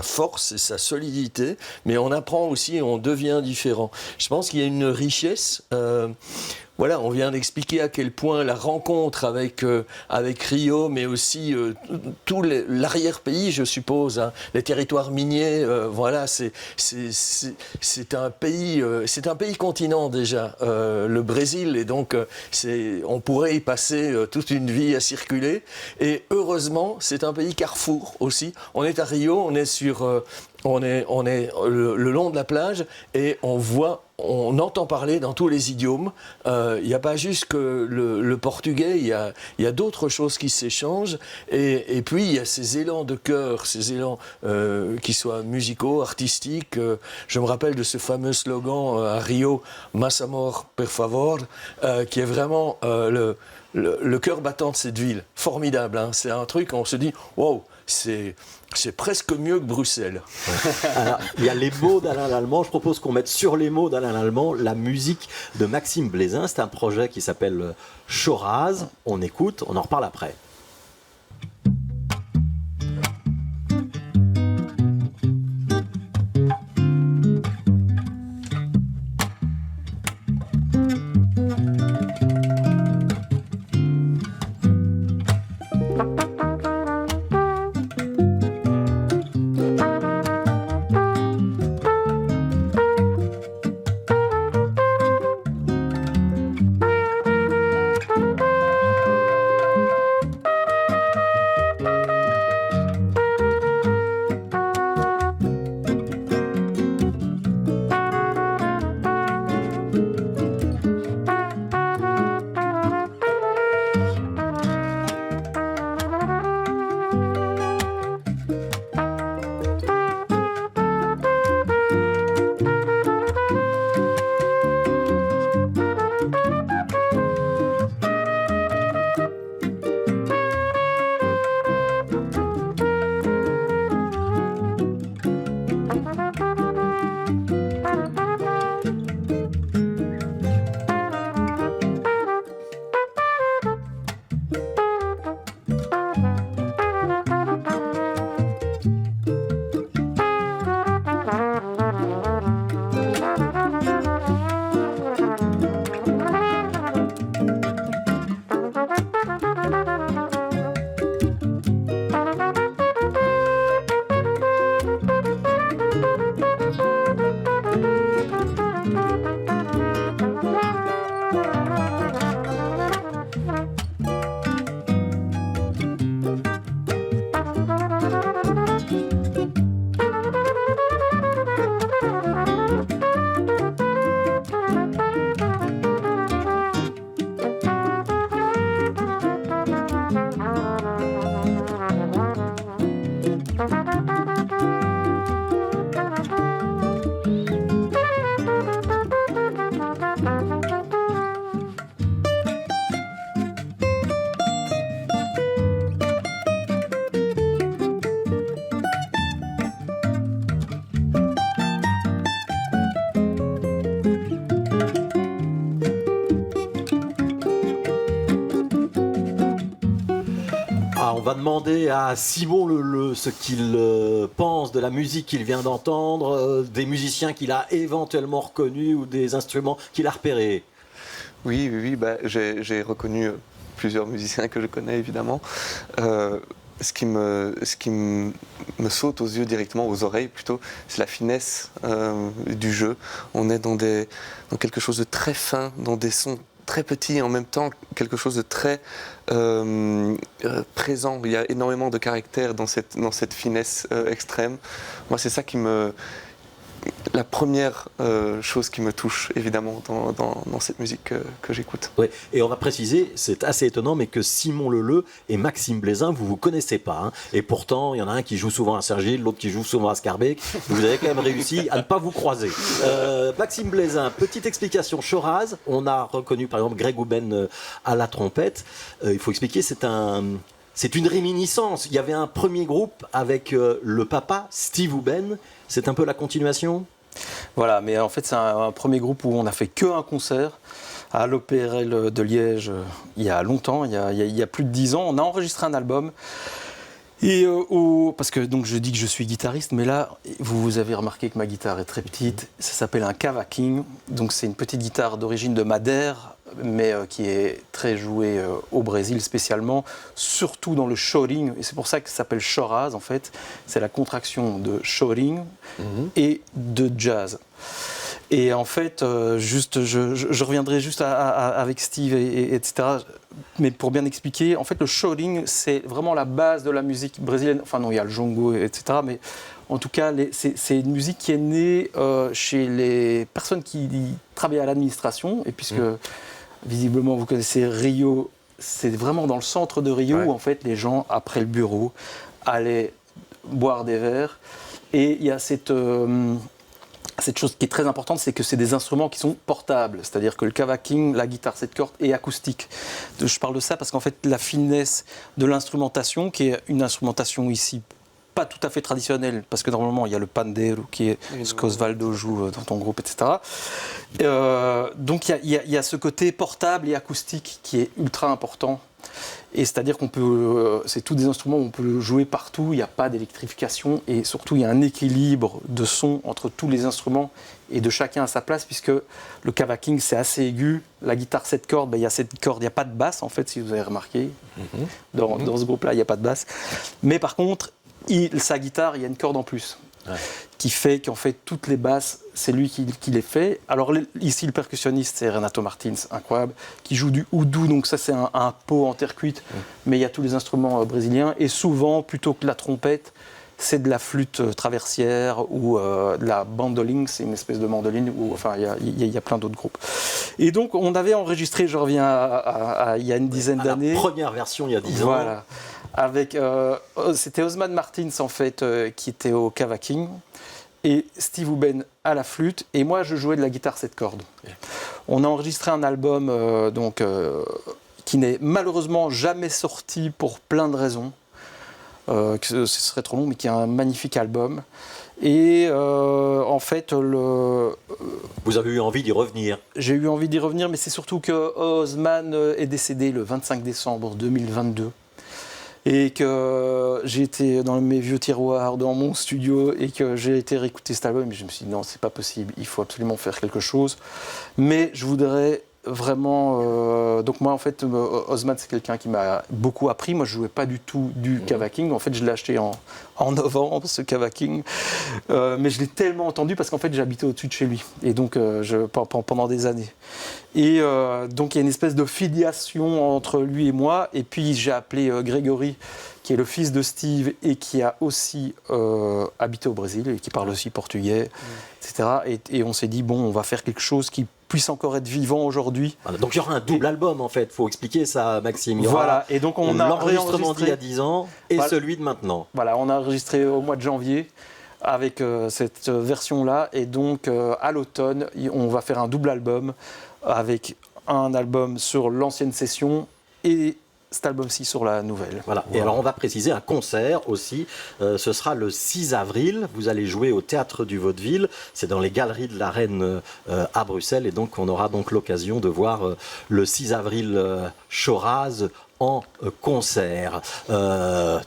force et sa solidité, mais on apprend aussi, on devient différent. Je pense qu'il y a une richesse. Voilà, on vient d'expliquer à quel point la rencontre avec Rio, mais aussi tout l'arrière-pays, je suppose, hein, les territoires miniers, voilà, c'est un pays continent déjà, le Brésil, et donc on pourrait y passer toute une vie à circuler. Et heureusement, c'est un pays carrefour aussi. On est à Rio, on est le long de la plage et on entend parler dans tous les idiomes. Il n'y a pas juste que le portugais, il y a d'autres choses qui s'échangent. Et puis, il y a ces élans de cœur, ces élans qui soient musicaux, artistiques. Je me rappelle de ce fameux slogan à Rio, Mas amor, per favor, qui est vraiment le cœur battant de cette ville. Formidable, hein. C'est un truc, on se dit, wow, c'est presque mieux que Bruxelles. Alors, il y a les mots d'Alain Lallemand. Je propose qu'on mette sur les mots d'Alain Lallemand la musique de Maxime Blaisin. C'est un projet qui s'appelle Choraz. On écoute, on en reparle après. On va demander à Simon ce qu'il pense de la musique qu'il vient d'entendre, des musiciens qu'il a éventuellement reconnus ou des instruments qu'il a repérés. Oui, j'ai reconnu plusieurs musiciens que je connais évidemment. Ce qui me saute aux yeux directement, aux oreilles plutôt, c'est la finesse du jeu. On est dans quelque chose de très fin, dans des sons très petits et en même temps quelque chose de très présent. Il y a énormément de caractère dans cette finesse extrême. Moi, c'est ça qui me la première chose qui me touche, évidemment, dans cette musique que j'écoute. Ouais. Et on va préciser, c'est assez étonnant, mais que Simon Leleu et Maxime Blaisin, vous ne vous connaissez pas. Hein. Et pourtant, il y en a un qui joue souvent à Cergy, l'autre qui joue souvent à Scarbeck. Vous avez quand même réussi à ne pas vous croiser. Maxime Blaisin, petite explication. Choraz, on a reconnu par exemple Greg Houben à la trompette. Il faut expliquer, c'est une réminiscence. Il y avait un premier groupe avec le papa, Steve Houben. C'est un peu la continuation ? Voilà, mais en fait, c'est un premier groupe où on n'a fait qu'un concert à l'OPRL de Liège il y a longtemps, il y a plus de 10 ans. On a enregistré un album. Et parce que donc je dis que je suis guitariste, mais là, vous avez remarqué que ma guitare est très petite. Ça s'appelle un cavaquinho. Donc c'est une petite guitare d'origine de Madère, mais qui est très jouée au Brésil spécialement, surtout dans le chorinho. Et c'est pour ça que ça s'appelle choraz en fait. C'est la contraction de chorinho et de jazz. Et en fait, je reviendrai juste avec Steve, etc. Mais pour bien expliquer, en fait, le chorinho, c'est vraiment la base de la musique brésilienne. Enfin non, il y a le jongo, etc. Mais en tout cas, c'est une musique qui est née chez les personnes qui travaillent à l'administration. Et puisque, visiblement, vous connaissez Rio, c'est vraiment dans le centre de Rio où, en fait, les gens, après le bureau, allaient boire des verres. Et il y a cette chose qui est très importante, c'est que c'est des instruments qui sont portables. C'est-à-dire que le cavaquinho, la guitare 7 cordes, est acoustique. Je parle de ça parce qu'en fait, la finesse de l'instrumentation, qui est une instrumentation ici pas tout à fait traditionnelle, parce que normalement, il y a le pandeiro, qui est ce qu'Osvaldo joue dans ton groupe, etc. Donc, il y a ce côté portable et acoustique qui est ultra important. Et c'est-à-dire qu'on peut, c'est tous des instruments où on peut jouer partout, il n'y a pas d'électrification et surtout il y a un équilibre de son entre tous les instruments et de chacun à sa place, puisque le cavaquinho c'est assez aigu, la guitare 7 cordes, il y a 7 cordes, il n'y a pas de basse en fait, si vous avez remarqué, dans ce groupe-là il n'y a pas de basse, mais par contre sa guitare il y a une corde en plus. Qui fait qu'en fait toutes les basses, c'est lui qui les fait. Alors ici le percussionniste c'est Renato Martins, incroyable, qui joue du oudou, donc ça c'est un pot en terre cuite, mais il y a tous les instruments brésiliens, et souvent plutôt que la trompette, c'est de la flûte traversière ou de la bandoline, c'est une espèce de mandoline, ou enfin il y a plein d'autres groupes. Et donc on avait enregistré, je reviens à il y a une dizaine d'années. La première version il y a 10 ans. Voilà. Avec, c'était Osman Martins en fait qui était au cavaquinho et Steve Houben à la flûte et moi je jouais de la guitare 7 cordes. On a enregistré un album qui n'est malheureusement jamais sorti pour plein de raisons, que ce serait trop long, mais qui est un magnifique album. Et en fait, vous avez eu envie d'y revenir. J'ai eu envie d'y revenir, mais c'est surtout que Osman est décédé le 25 décembre 2022. Et que j'ai été dans mes vieux tiroirs, dans mon studio, et que j'ai été réécouter cet album, et je me suis dit non, c'est pas possible, il faut absolument faire quelque chose. Mais je voudrais vraiment... donc moi en fait, Osman c'est quelqu'un qui m'a beaucoup appris, moi je jouais pas du tout du cavaquinho, en fait je l'ai acheté en novembre ce cavaquinho, mais je l'ai tellement entendu parce qu'en fait j'habitais au-dessus de chez lui, et donc pendant des années. Et donc il y a une espèce de filiation entre lui et moi, et puis j'ai appelé Grégory, qui est le fils de Steve et qui a aussi habité au Brésil et qui parle aussi portugais, etc. Et on s'est dit, bon, on va faire quelque chose qui puisse encore être vivant aujourd'hui. Donc il y aura un double album en fait, il faut expliquer ça Maxime. Il y aura voilà, et donc on a l'enregistrement d'il y a 10 ans et celui de maintenant. Voilà, on a enregistré au mois de janvier avec cette version-là, et donc à l'automne, on va faire un double album avec un album sur l'ancienne session et cet album-ci sur la nouvelle. Voilà. Et alors on va préciser un concert aussi, ce sera le 6 avril, vous allez jouer au Théâtre du Vaudeville, c'est dans les Galeries de la Reine à Bruxelles, et donc on aura donc l'occasion de voir le 6 avril Choraz en concert.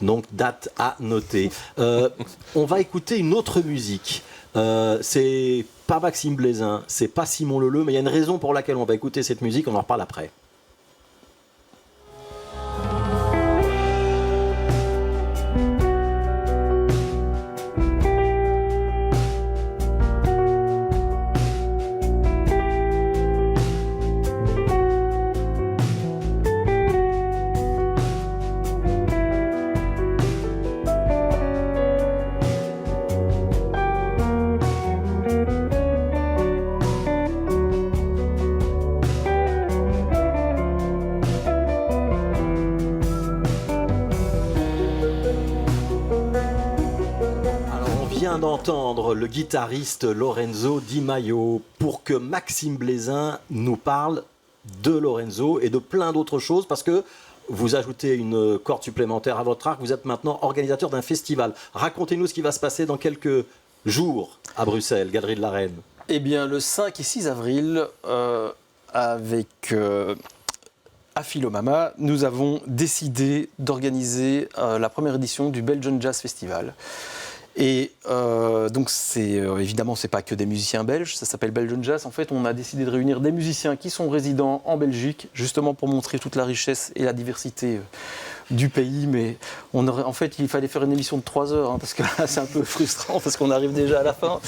Donc date à noter. On va écouter une autre musique. C'est pas Maxime Blaisin, c'est pas Simon Leleu, mais il y a une raison pour laquelle on va écouter cette musique, on en reparle après. vient d'entendre le guitariste Lorenzo Di Maio pour que Maxime Blaisin nous parle de Lorenzo et de plein d'autres choses, parce que vous ajoutez une corde supplémentaire à votre arc, vous êtes maintenant organisateur d'un festival. Racontez-nous ce qui va se passer dans quelques jours à Bruxelles, Galerie de la Reine. Eh bien, le 5 et 6 avril, avec Afilomama, nous avons décidé d'organiser la première édition du Belgian Jazz Festival. Et donc, évidemment, c'est pas que des musiciens belges, ça s'appelle Belgian Jazz. En fait, on a décidé de réunir des musiciens qui sont résidents en Belgique, justement pour montrer toute la richesse et la diversité du pays. Mais en fait, il fallait faire une émission de 3 heures, parce que là, c'est un peu frustrant, parce qu'on arrive déjà à la fin.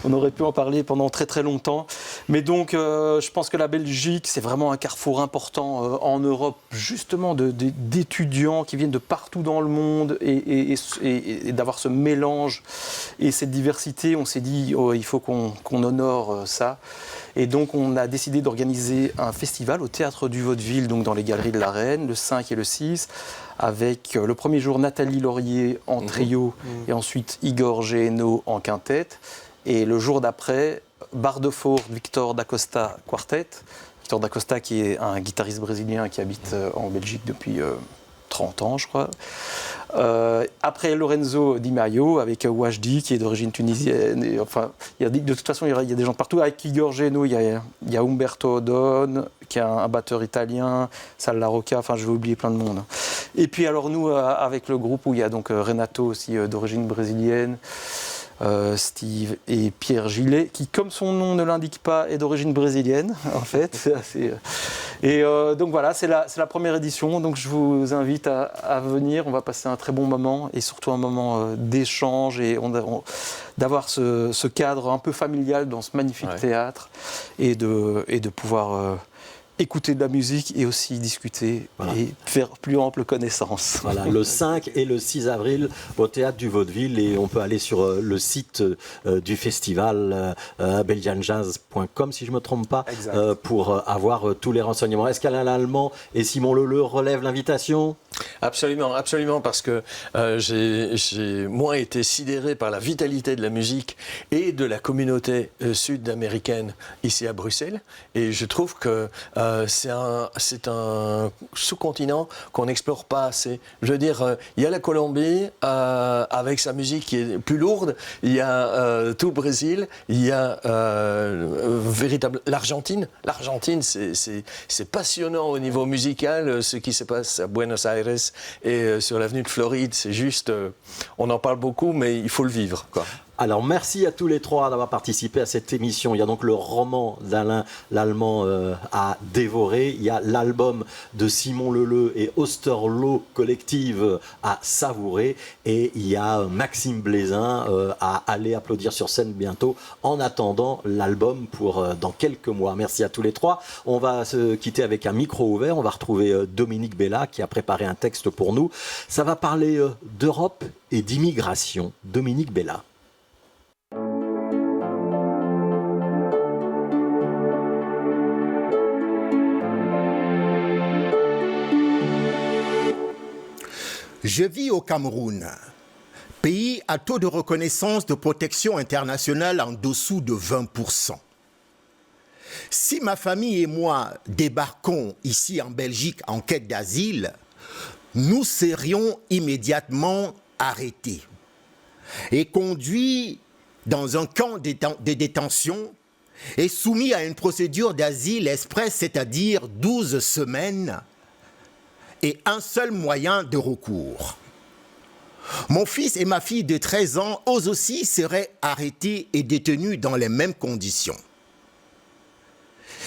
On aurait pu en parler pendant très très longtemps. Mais donc, je pense que la Belgique, c'est vraiment un carrefour important en Europe, justement, d'étudiants qui viennent de partout dans le monde et d'avoir ce mélange et cette diversité. On s'est dit, il faut qu'on honore ça. Et donc, on a décidé d'organiser un festival au Théâtre du Vaudeville, donc dans les Galeries de la Reine, le 5 et le 6, avec le premier jour Nathalie Laurier en trio et ensuite Igor Géno en quintette. Et le jour d'après, Bardefort, Victor da Costa Quartet. Victor da Costa qui est un guitariste brésilien qui habite en Belgique depuis 30 ans, je crois. Après Lorenzo Di Maio avec Wajdi qui est d'origine tunisienne. Et, enfin, de toute façon, il y a des gens de partout. Avec Igor Géno, il y a Umberto Odon qui est un batteur italien, Sal La Rocca, enfin je vais oublier plein de monde. Et puis alors nous, avec le groupe où il y a donc Renato aussi d'origine brésilienne, Steve et Pierre Gillet, qui, comme son nom ne l'indique pas, est d'origine brésilienne, en fait. Et donc voilà, c'est la première édition. Donc je vous invite à venir. On va passer un très bon moment et surtout un moment d'échange et d'avoir ce cadre un peu familial dans ce magnifique théâtre et de pouvoir écouter de la musique et aussi discuter et faire plus ample connaissance. Voilà, le 5 et le 6 avril au Théâtre du Vaudeville, et on peut aller sur le site du festival belgianjazz.com si je ne me trompe pas, pour avoir tous les renseignements. Est-ce qu'Alain Lallemand et Simon Leleu relèvent l'invitation ? Absolument, absolument, parce que j'ai moi été sidéré par la vitalité de la musique et de la communauté sud-américaine ici à Bruxelles, et je trouve que c'est un sous-continent qu'on n'explore pas assez. Je veux dire, il y a la Colombie avec sa musique qui est plus lourde, il y a tout le Brésil, il y a l'Argentine. L'Argentine, c'est passionnant au niveau musical, ce qui se passe à Buenos Aires et sur l'avenue de Floride, c'est juste, on en parle beaucoup, mais il faut le vivre, quoi. Alors merci à tous les trois d'avoir participé à cette émission. Il y a donc le roman d'Alain Lallemand à dévorer. Il y a l'album de Simon Leleu et Osterlo Collective à savourer. Et il y a Maxime Blaisin à aller applaudir sur scène bientôt, en attendant l'album pour dans quelques mois. Merci à tous les trois. On va se quitter avec un micro ouvert. On va retrouver Dominique Bella qui a préparé un texte pour nous. Ça va parler d'Europe et d'immigration. Dominique Bella. Je vis au Cameroun, pays à taux de reconnaissance de protection internationale en dessous de 20%. Si ma famille et moi débarquons ici en Belgique en quête d'asile, nous serions immédiatement arrêtés et conduits dans un camp de détention et soumis à une procédure d'asile express, c'est-à-dire 12 semaines, et un seul moyen de recours. Mon fils et ma fille de 13 ans, eux aussi, seraient arrêtés et détenus dans les mêmes conditions.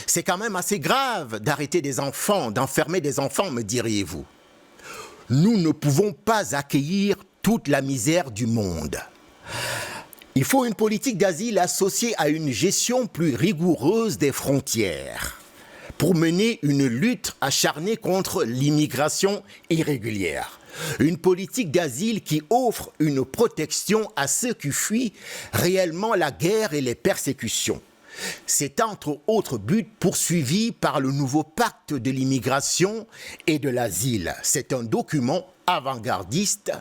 C'est quand même assez grave d'arrêter des enfants, d'enfermer des enfants, me diriez-vous. Nous ne pouvons pas accueillir toute la misère du monde. Il faut une politique d'asile associée à une gestion plus rigoureuse des frontières pour mener une lutte acharnée contre l'immigration irrégulière. Une politique d'asile qui offre une protection à ceux qui fuient réellement la guerre et les persécutions. C'est entre autres buts poursuivis par le nouveau pacte de l'immigration et de l'asile. C'est un document avant-gardiste.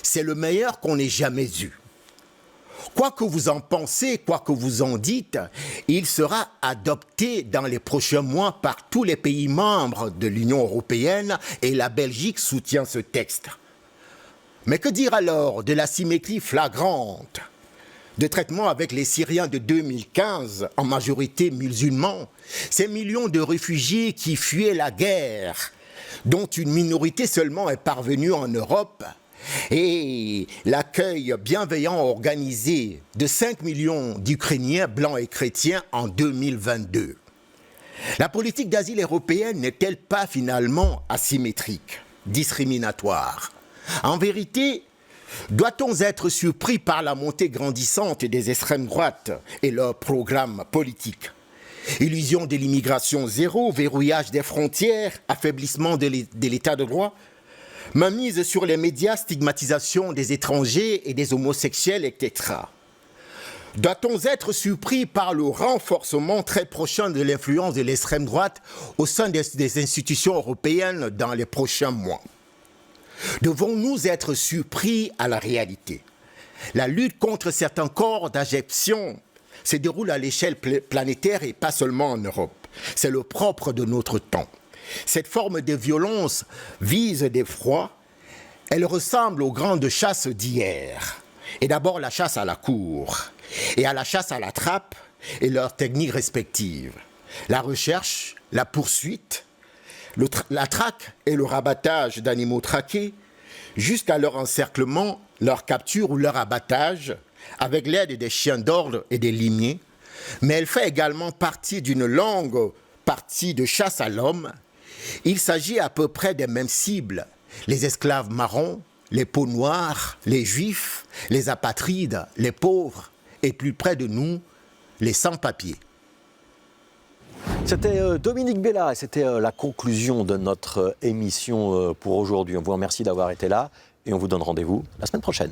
C'est le meilleur qu'on ait jamais eu. Quoi que vous en pensez, quoi que vous en dites, il sera adopté dans les prochains mois par tous les pays membres de l'Union européenne et la Belgique soutient ce texte. Mais que dire alors de l'asymétrie flagrante de traitement avec les Syriens de 2015, en majorité musulmans, ces millions de réfugiés qui fuyaient la guerre, dont une minorité seulement est parvenue en Europe, et l'accueil bienveillant organisé de 5 millions d'Ukrainiens blancs et chrétiens en 2022. La politique d'asile européenne n'est-elle pas finalement asymétrique, discriminatoire? En vérité, doit-on être surpris par la montée grandissante des extrêmes droites et leurs programmes politiques? Illusion de l'immigration zéro, verrouillage des frontières, affaiblissement de l'état de droit, mainmise sur les médias, stigmatisation des étrangers et des homosexuels, etc. Doit-on être surpris par le renforcement très prochain de l'influence de l'extrême droite au sein des institutions européennes dans les prochains mois? Devons-nous être surpris à la réalité? La lutte contre certains corps d'injection se déroule à l'échelle planétaire et pas seulement en Europe. C'est le propre de notre temps. Cette forme de violence vise d'effroi. Elle ressemble aux grandes chasses d'hier. Et d'abord la chasse à la cour, et à la chasse à la trappe et leurs techniques respectives. La recherche, la poursuite, la traque et le rabattage d'animaux traqués, jusqu'à leur encerclement, leur capture ou leur abattage, avec l'aide des chiens d'ordre et des limiers, mais elle fait également partie d'une longue partie de chasse à l'homme. Il s'agit à peu près des mêmes cibles, les esclaves marrons, les peaux noires, les juifs, les apatrides, les pauvres, et plus près de nous, les sans-papiers. C'était Dominique Bella et c'était la conclusion de notre émission pour aujourd'hui. On vous remercie d'avoir été là et on vous donne rendez-vous la semaine prochaine.